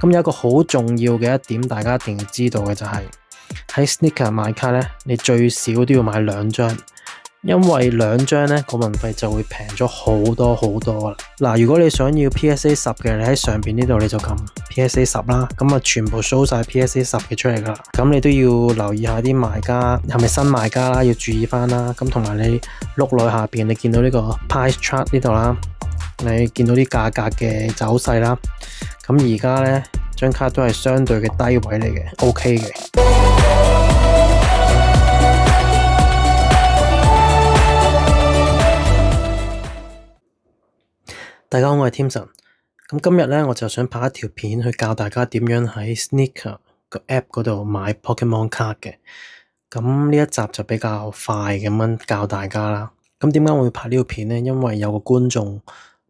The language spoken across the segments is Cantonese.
咁有一個好重要嘅一點，大家一定要知道嘅就係喺 Sneaker 買卡咧，你最少都要買2張，因為2張咧個運費就會平咗好多好多啦。嗱，如果你想要 PSA 10嘅，你喺上邊呢度你就撳 PSA 10啦，咁啊全部 show 晒 PSA 10嘅出嚟噶啦。咁你都要留意下啲賣家係咪新賣家啦，要注意翻啦。咁同埋你碌落去下邊，你見到呢個 price chart 呢度啦，你見到啲價格嘅走勢啦。咁而家呢張卡都係相對嘅低位嚟嘅 ，OK 嘅。大家好，我係 Timson。咁今日呢，我就想拍一條片去教大家點樣喺 Sneaker 個 App 嗰度買 Pokemon 卡嘅。咁呢一集就比較快咁樣教大家啦。咁點解我會拍呢條片呢？因為有個觀眾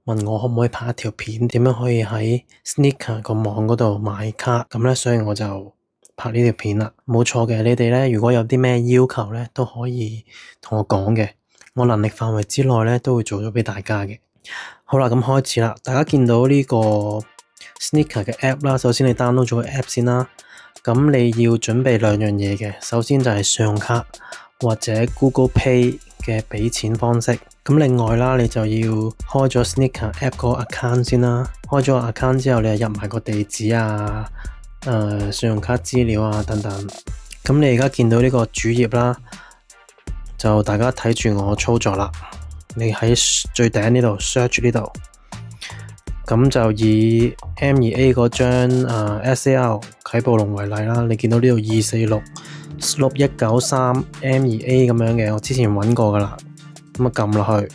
問我可唔可以拍一條片，點樣可以喺 Sneaker 個網嗰度買卡，咁咧，所以我就拍呢條片啦。冇錯嘅，你哋咧如果有啲咩要求咧，都可以同我講嘅，我能力範圍之內咧都會做咗俾大家嘅。好啦，咁開始啦。大家見到呢個 Sneaker 嘅 app 啦，首先你 download 咗個 app 先啦。咁你要準備2樣嘢嘅，首先就係信用卡或者 Google Pay 嘅俾錢方式。咁另外啦，你就要開咗 Sneaker App 個 account 先啦。開咗個 account 之後，你就入埋個地址啊、信用卡資料啊等等。咁你而家見到呢個主頁啦，就大家睇住我操作啦。你喺最頂呢度 search 呢度，咁就以 M2A 嗰張SAR 啟暴龍為例啦。你見到呢度246/193 M2A 咁樣嘅，我之前揾過噶啦。咁啊撳落去，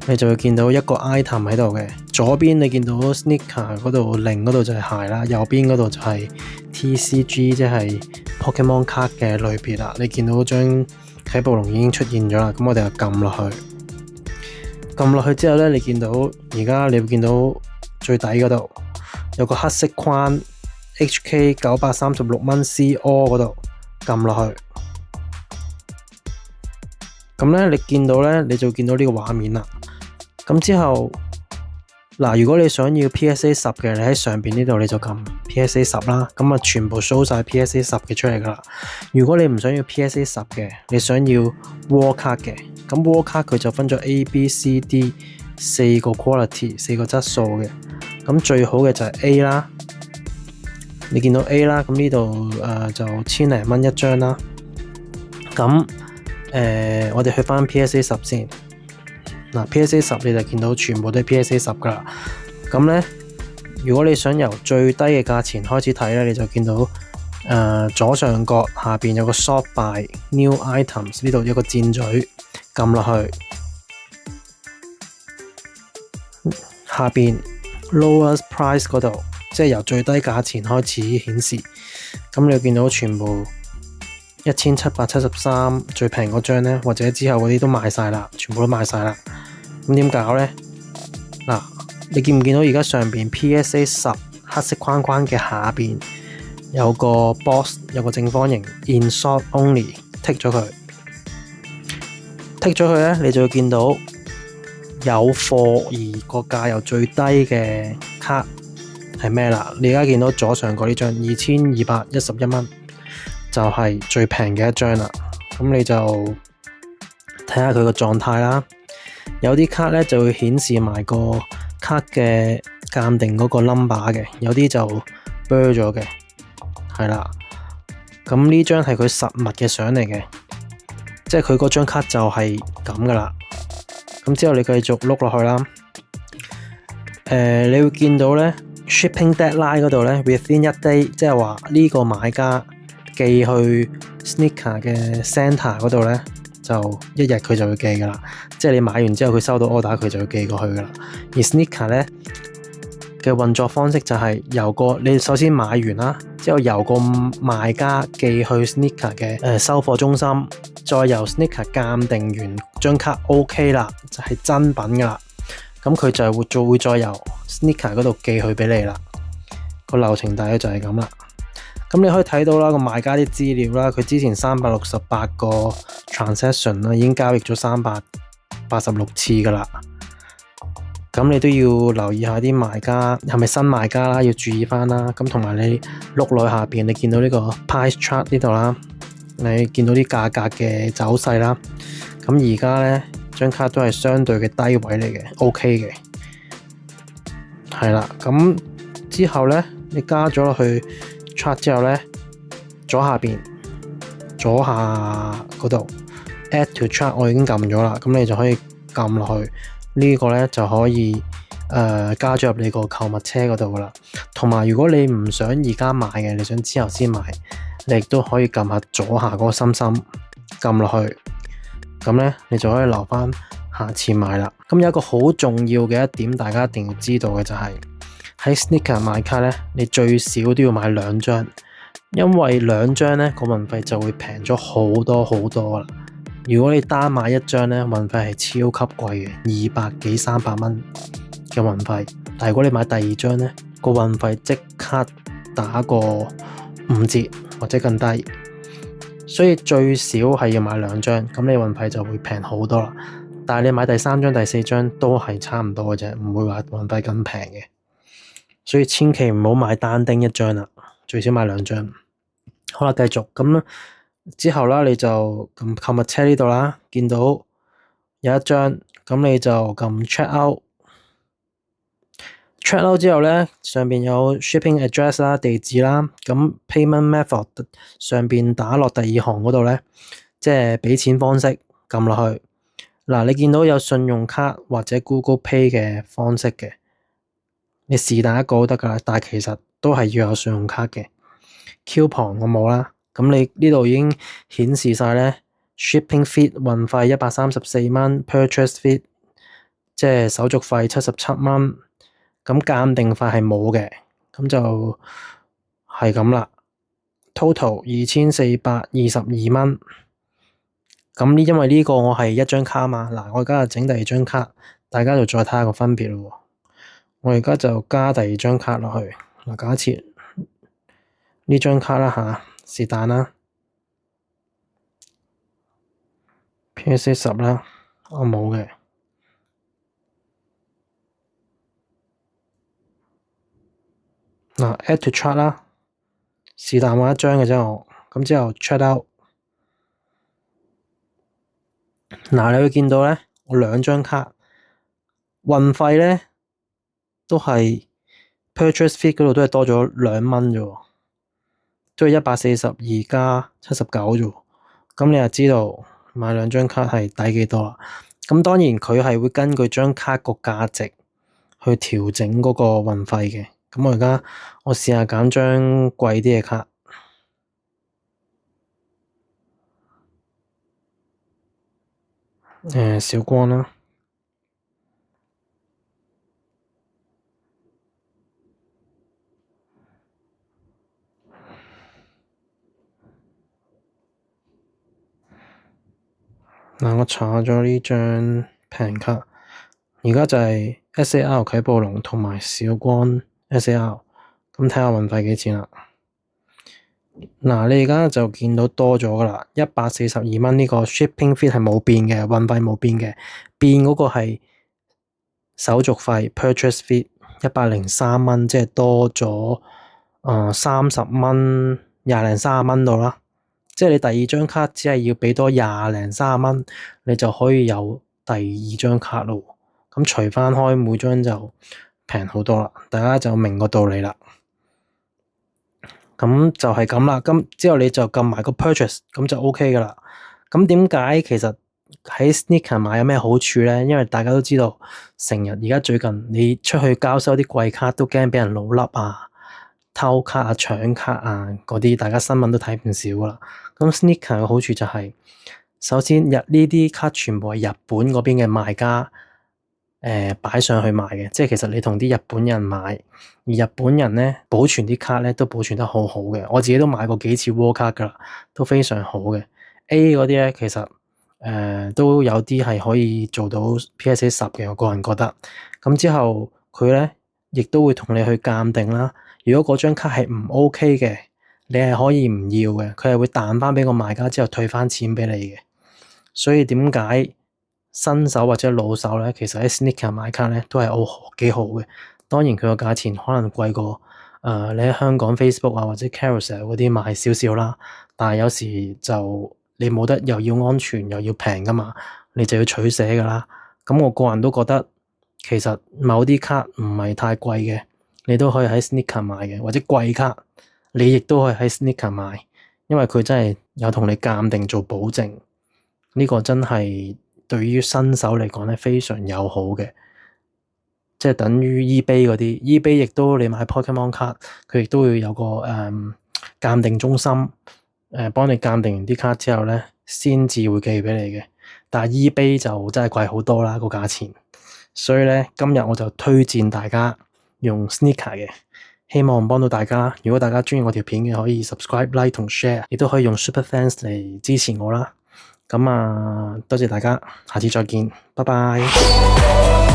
你就會見到一個 item 喺度嘅。左邊你見到 Sneaker 嗰度零嗰度就係鞋啦，右邊嗰度就係 TCG 即係 Pokemon 卡嘅類別啦。你見到張啟暴龍已經出現咗啦，咁我哋就撳落去。撳落去之後咧，你見到而家你會見到最底嗰度有個黑色框 HK 936蚊 CO 嗰度，撳落去。咁咧，你見到咧，你就見到呢個畫面啦。咁之後，嗱，如果你想要 PSA 10嘅，你喺上邊呢度你就撳 PSA 10啦。咁啊，全部 show 晒 PSA 10嘅出嚟噶啦。如果你唔想要 PSA 10嘅，你想要 War 卡嘅，咁 War 卡佢就分咗 A、B、C、D 4個 quality 4個質素嘅。咁最好嘅就係 A 啦。你見到 A 啦，咁呢度就1000零蚊一張啦。咁我哋去翻 PSA 10先。嗱，PSA 10你就見到全部都係 PSA 10噶啦。咁咧，如果你想由最低嘅價錢開始睇咧，你就見到左上角下邊有個 Sort by New Items， 呢度有個箭嘴，撳落去，下邊 Lowest Price 嗰度，即係由最低價錢開始顯示。咁你就見到全部1773最平嗰張咧，或者之後嗰啲都賣晒啦，全部都賣晒啦。咁點搞咧？嗱，你見唔見到而家上邊 PSA 10黑色框框嘅下邊有個 box， 有個正方形 Insert Only， 剔咗佢，剔咗佢咧，你就會見到有貨而個價又最低嘅卡係咩啦？你而家見到左上角呢張2211蚊。就係最平嘅一張啦，咁你就睇下佢個狀態啦。有啲卡咧就會顯示埋個卡嘅鑑定嗰個 number 嘅，有啲就 blur 咗嘅，係啦。咁呢張係佢實物嘅相嚟嘅，即係佢嗰張卡就係咁噶啦。咁之後你繼續碌落去啦。你會見到咧 shipping deadline 嗰度咧 within 1 day， 即係話呢個買家寄去 Sneaker 嘅 Center 嗰度咧，就1日佢就會寄噶啦。即係你買完之後，佢收到 order， 佢就會寄過去噶啦。而 Sneaker 咧嘅運作方式就係你首先買完啦，之後由個賣家寄去 Sneaker 嘅收貨中心，再由 Sneaker 鑑定完張卡 OK 啦，就係真品噶啦。咁佢就會再由 Sneaker 嗰度寄去俾你啦。個流程大概就係咁啦。咁你可以睇到啦，個賣家啲資料啦，佢之前368個 transaction 啦，已經交易咗386次噶啦。咁你都要留意下啲賣家係咪新賣家啦，要注意翻啦。咁同埋你碌落下邊，你見到呢個 price chart 呢度啦，你見到啲價格嘅走勢啦。咁而家咧張卡都係相對嘅低位嚟嘅 ，OK 嘅，係啦。咁之後咧，你加咗落去 chart 之後咧，左下邊左下嗰度 add to chart 我已經撳咗啦，咁你就可以撳落去。呢個咧就可以加咗入你個購物車嗰度噶啦。同埋如果你唔想而家買嘅，你想之後先買，你亦都可以撳下左下嗰個心心，撳落去，咁咧你就可以留翻下次買啦。咁有一個好重要嘅一點，大家一定要知道嘅就係喺 Sneaker 買卡咧，你最少都要買2張，因為2張咧個運費就會平咗好多好多啦。如果你單買1張咧，運費係超級貴嘅，200幾300蚊嘅運費。但如果你買第2張咧，個運費即刻打個5折或者更低。所以最少係要買2張，咁你運費就會平好多啦。但係你買第3張、第4張都係差唔多嘅啫，唔會話運費咁平嘅。所以千祈唔好買單丁1張啦，最少買2張。好啦，繼續咁之後啦，你就撳購物車呢度啦，見到有1張，咁你就撳 check out。check out 之後咧，上邊有 shipping address 啦，地址啦，咁 payment method 上邊打落第2行嗰度咧，即係俾錢方式，撳落去。嗱，你見到有信用卡或者 Google Pay 嘅方式嘅，你是但一個都得噶啦，但係其實都係要有信用卡嘅。coupon 我冇啦。咁你呢度已經顯示晒咧 shipping fee 運費134蚊 ，purchase fee 即係手續費77蚊，咁鑑定費係冇嘅，咁就係咁啦。total 2422蚊。咁因為呢個我係1張卡嘛，嗱我而家就整第2張卡，大家就再睇下個分別咯。我而家就加第2張卡落去，嗱假設呢張卡啦吓。是但啦 ，PSA 10啦，我冇嘅。嗱 ，add to chart 啦，是但揾1張嘅啫我。咁之後 check out。嗱，你會見到咧，我2張卡運費咧都係 purchase fee 嗰度都係多咗2蚊啫，都係142加79啫。咁你就知道買2張卡係抵幾多啦。咁當然佢係會根據張卡個價值去調整嗰個運費嘅。咁我而家試下揀張貴啲嘅卡，小光啦。嗱，我查咗呢張平卡，而家就係 SAR 啟暴龍同埋小光 SAR， 咁睇下運費幾錢啦。嗱，你而家就見到多咗噶啦，142蚊呢個 shipping fee 係冇變嘅，運費冇變嘅，變嗰個係手續費 purchase fee 103蚊，即係多咗30蚊，廿零30蚊度啦。即係你第2張卡只係要俾多廿零30蚊，你就可以有第2張卡咯。咁除翻開每張就平好多啦，大家就明個道理啦。咁就係咁啦。咁之後你就撳埋個 purchase，咁就 OK 噶啦。咁點解其實喺 Sneaker 買有咩好處咧？因為大家都知道，成日而家最近你出去交收啲貴卡都驚俾人老笠啊、偷卡啊、搶卡啊嗰啲，大家新聞都睇唔少啦。咁 Sneaker 嘅好處就係，首先呢啲卡全部係日本嗰邊嘅賣家擺上去賣嘅，即係其實你同啲日本人買，而日本人咧保存啲卡咧都保存得好好嘅。我自己都買過幾次窩卡噶啦，都非常好嘅。A 嗰啲咧其實都有啲係可以做到 PSA 10嘅，我個人覺得。咁之後佢咧亦都會同你去鑑定啦。如果嗰張卡係唔 OK 嘅，你係可以唔要嘅，佢係會彈翻俾個賣家之後退翻錢俾你嘅。所以點解新手或者老手咧，其實喺 Sneaker 買卡咧都係幾好嘅。當然佢個價錢可能貴過你喺香港 Facebook 啊或者 Carousell 嗰啲買少少啦，但係有時就你冇得又要安全又要平噶嘛，你就要取捨噶啦。咁我個人都覺得其實某啲卡唔係太貴嘅，你都可以喺 Sneaker 買嘅，或者貴卡你亦都可以喺 Sneaker 買，因為佢真係有同你鑑定做保證，呢個真係對於新手嚟講咧非常友好嘅。即係等於 eBay 嗰啲，eBay 亦都你買 Pokemon 卡，佢亦都會有個鑑定中心，幫你鑑定完啲卡之後咧，先至會寄俾你嘅。但係 eBay 就真係貴好多啦個價錢，所以咧今日我就推薦大家用 Sneaker 嘅，希望幫到大家。如果大家鍾意我條片嘅，可以 subscribe、like 同 share，亦都可以用 Super Thanks 嚟支持我啦。咁多謝大家，下次再見，拜拜。